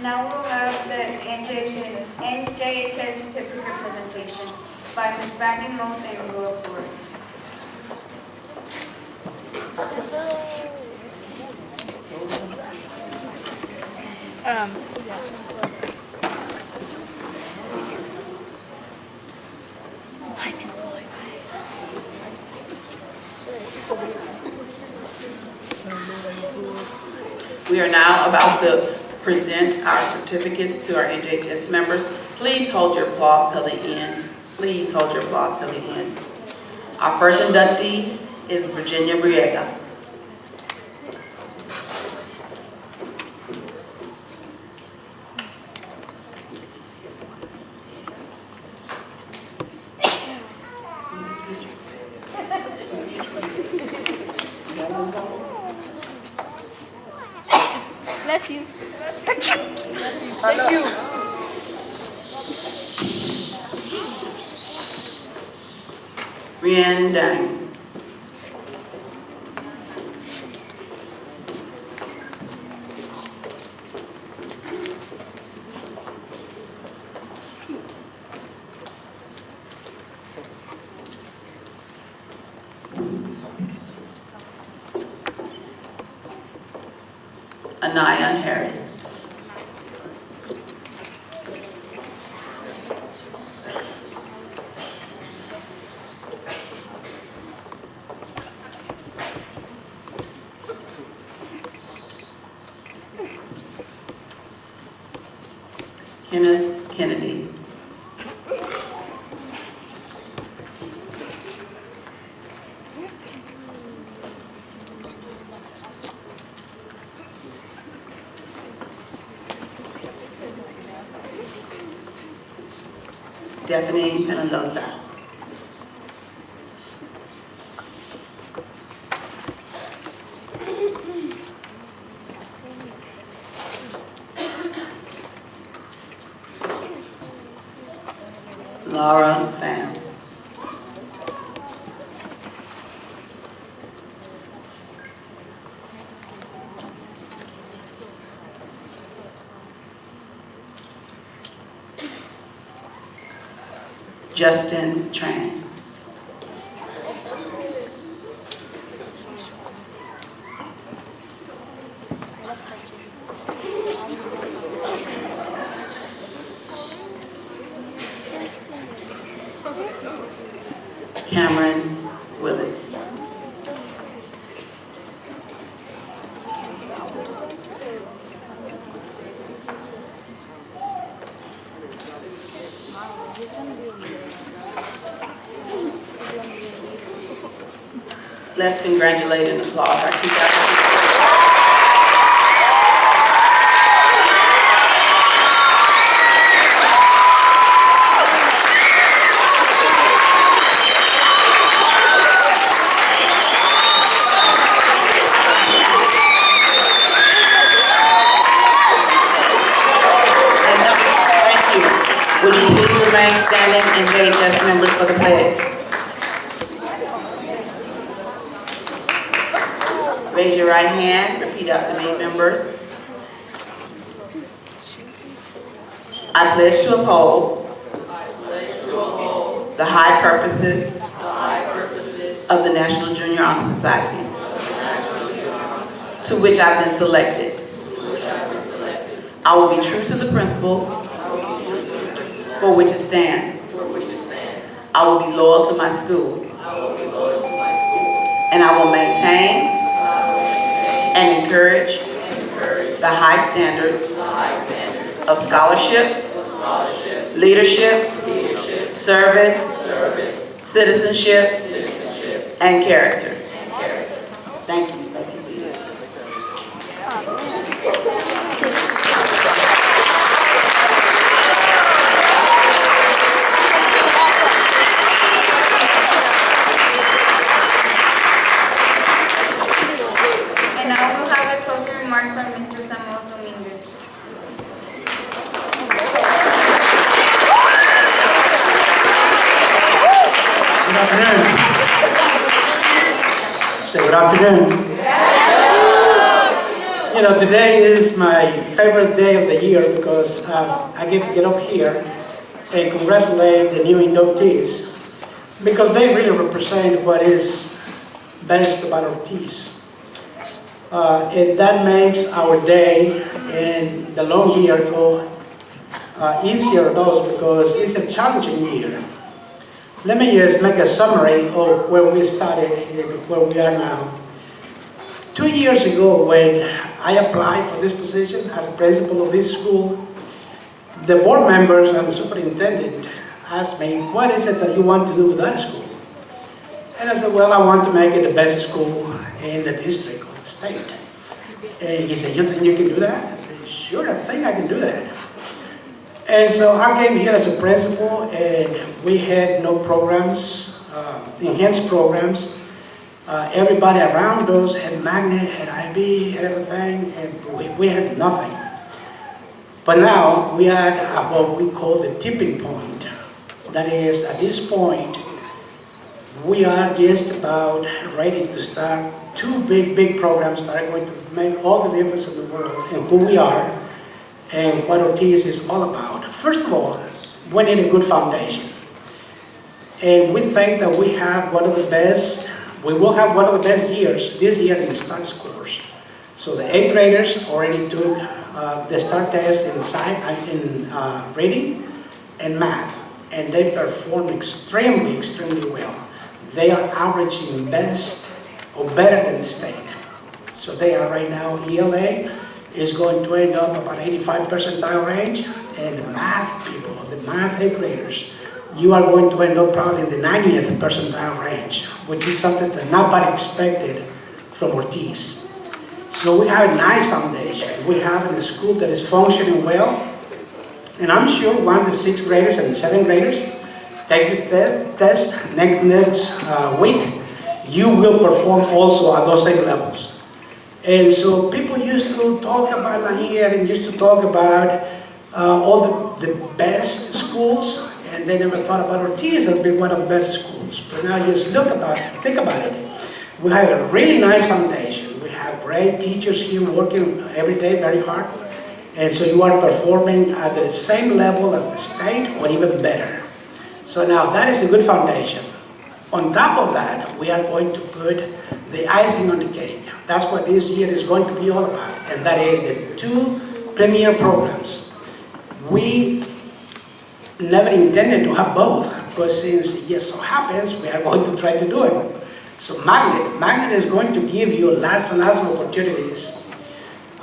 Now we'll have the NJHS certificate presentation by Ms. Brandon Mose and Royal Board. We are now about to present our certificates to our NJHS members. Please hold your applause till the end. Please hold your applause till the end. Our first inductee is Virginia Briegas. Bless you. Thank you. Rian Dang. Anaya Harris. Kenneth Kennedy. Stephanie Penalosa. Laura Pham. Justin Tran. Cameron Willis. Let's congratulate and applaud our 2000. Would you please remain standing and NJHS members for the pledge? Raise your right hand, repeat after me, members. I pledge to uphold the high purposes of the National Junior Honor Society, to which I've been selected. I will be true to the principles for which it stands. I will be loyal to my school. And I will maintain and encourage the high standards of scholarship, leadership, service, citizenship, and character. Thank you. Thank you. And now we'll have a closing remark from Mr. Samuel Dominguez. Good afternoon. Say good afternoon. You know, today is my favorite day of the year because I get to get up here and congratulate the new inductees because they really represent what is best about Ortiz. And that makes our day and the long year go easier on us because it's a challenging year. Let me just make a summary of where we started and where we are now. 2 years ago, when I applied for this position as principal of this school, the board members and the superintendent asked me, what is it that you want to do with that school? And I said, well, I want to make it the best school in the district or the state. And he said, you think you can do that? I said, sure, I think I can do that. And so I came here as a principal, and we had no programs, enhanced programs. Everybody around us had magnet, had IB, had everything, and we had nothing. But now we are at what we call the tipping point. That is, at this point, we are just about ready to start two big programs that are going to make all the difference in the world in who we are and what Ortiz is all about. First of all, we need a good foundation. And we think that we have one of the best. We will have one of the best years this year in the STAR scores. So the 8th graders already took the STAR test in reading and math, and they performed extremely well. They are averaging best or better than the state. So they are right now, ELA is going to end up about 85 percentile range, and the math people, the math 8th graders, you are going to end up probably in the 90th percentile range, which is something that nobody expected from Ortiz. So we have a nice foundation. We have a school that is functioning well. And I'm sure once the 6th graders and the 7th graders take this test next week, you will perform also at those same levels. And so people used to talk about Lanier and used to talk about all the best schools, and they never thought about Ortiz as being one of the best schools. But now just think about it. We have a really nice foundation. We have great teachers here working every day very hard. And so you are performing at the same level as the state or even better. So now that is a good foundation. On top of that, we are going to put the icing on the cake. That's what this year is going to be all about. And that is the 2 premier programs. We never intended to have both, but since it just so happens, we are going to try to do it. So Magnet is going to give you lots and lots of opportunities.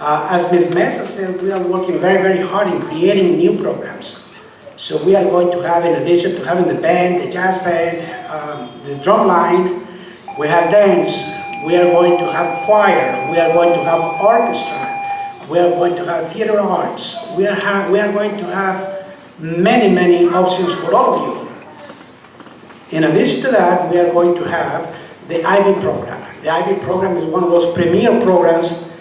As Ms. Mesa said, we are working very hard in creating new programs. So we are going to have, in addition to having the band, the jazz band, the drum line, we have dance, we are going to have choir, we are going to have orchestra, we are going to have theater arts, we are going to have many options for all of you. In addition to that, we are going to have the IB program. The IB program is one of those premier programs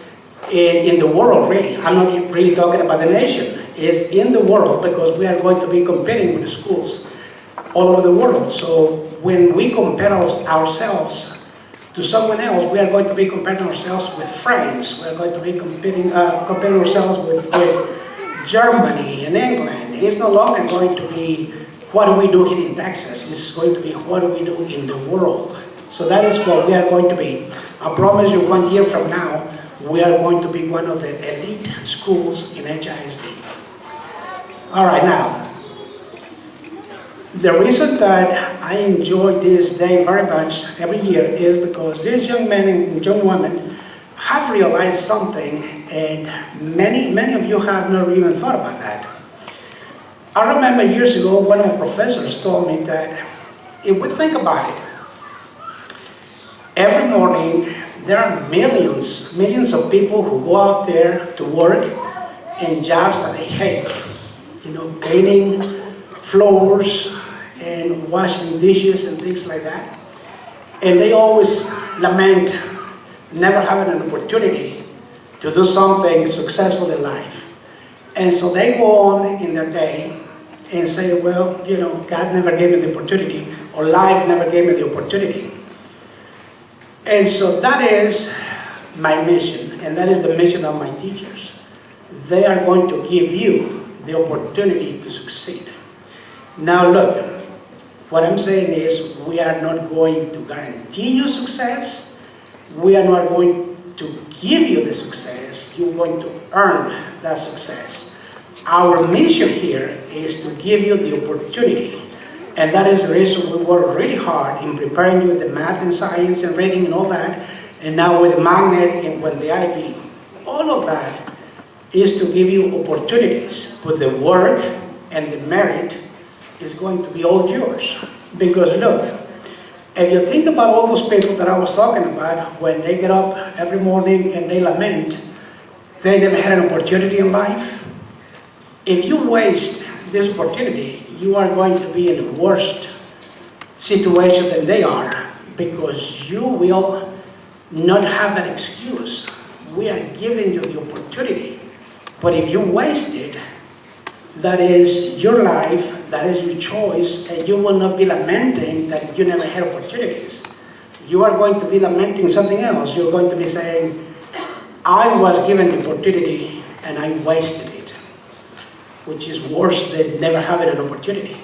in the world, really. I'm not really talking about the nation. It's in the world because we are going to be competing with the schools all over the world. So when we compare ourselves to someone else, we are going to be comparing ourselves with France. We are going to be comparing ourselves with Germany and England. It's no longer going to be what do we do here in Texas. It's going to be what do we do in the world. So that is what we are going to be. I promise you 1 year from now, we are going to be one of the elite schools in HISD. All right, now, the reason that I enjoy this day very much every year is because these young men and young women have realized something, and many of you have never even thought about that. I remember years ago, one of my professors told me that if we think about it, every morning there are millions of people who go out there to work in jobs that they hate. You know, cleaning floors and washing dishes and things like that. And they always lament never having an opportunity to do something successful in life. And so they go on in their day and say, well, you know, God never gave me the opportunity, or life never gave me the opportunity. And so that is my mission, and that is the mission of my teachers. They are going to give you the opportunity to succeed. Now look, what I'm saying is we are not going to guarantee you success. We are not going to give you the success. You're going to earn that success. Our mission here is to give you the opportunity. And that is the reason we work really hard in preparing you with the math and science and reading and all that. And now with Magnet and with the IB. All of that is to give you opportunities. But the work and the merit is going to be all yours. Because look, if you think about all those people that I was talking about, when they get up every morning and they lament, they never had an opportunity in life. If you waste this opportunity, you are going to be in a worse situation than they are, because you will not have that excuse. We are giving you the opportunity. But if you waste it, that is your life, that is your choice, and you will not be lamenting that you never had opportunities. You are going to be lamenting something else. You're going to be saying, I was given the opportunity and I wasted it, which is worse than never having an opportunity.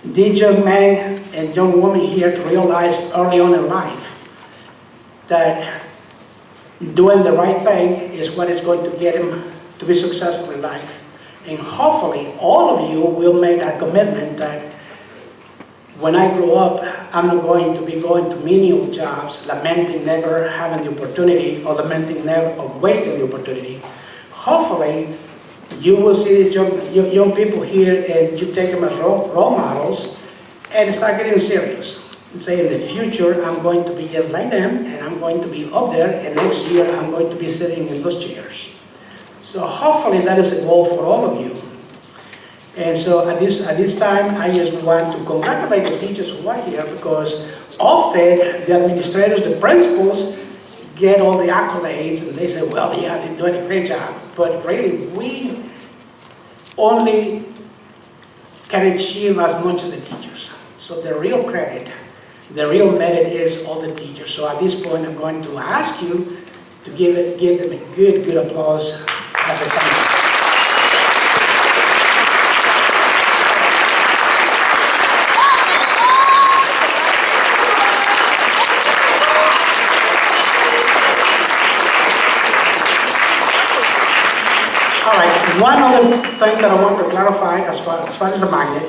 These young men and young women here to realize early on in life that doing the right thing is what is going to get them to be successful in life. And hopefully all of you will make that commitment that when I grow up, I'm not going to be going to menial jobs, lamenting never having the opportunity, or lamenting never, or wasting the opportunity. Hopefully, you will see these young people here and you take them as role models and start getting serious. And say, in the future, I'm going to be just like them, and I'm going to be up there, and next year, I'm going to be sitting in those chairs. So hopefully that is a goal for all of you. And so at this time, I just want to congratulate the teachers who are here, because often the administrators, the principals, get all the accolades and they say, well, yeah, they're doing a great job. But really, we only can achieve as much as the teachers. So the real credit, the real merit is all the teachers. So at this point, I'm going to ask you to give them a good applause as a thank you. All right, one other thing that I want to clarify as far as the magnet.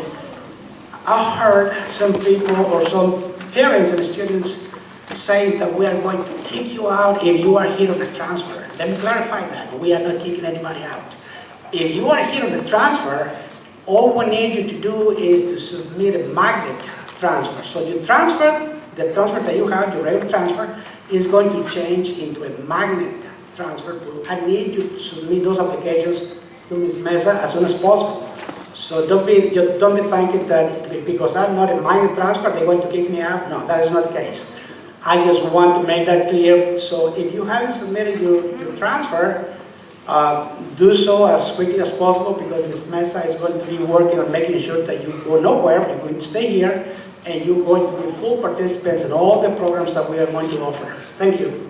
I heard some people or some parents and students saying that we are going to kick you out if you are here on the transfer. Let me clarify that. We are not kicking anybody out. If you are here on the transfer, all we need you to do is to submit a magnet transfer. So you transfer, the transfer that you have, your regular transfer, is going to change into a magnet transfer. I need you to submit those applications to Ms. Mesa as soon as possible. So don't be thinking that because I'm not a magnet transfer, they're going to kick me out. No, that is not the case. I just want to make that clear. So if you haven't submitted your transfer, do so as quickly as possible, because Ms. Mesa is going to be working on making sure that you go nowhere, you're going to stay here, and you're going to be full participants in all the programs that we are going to offer. Thank you.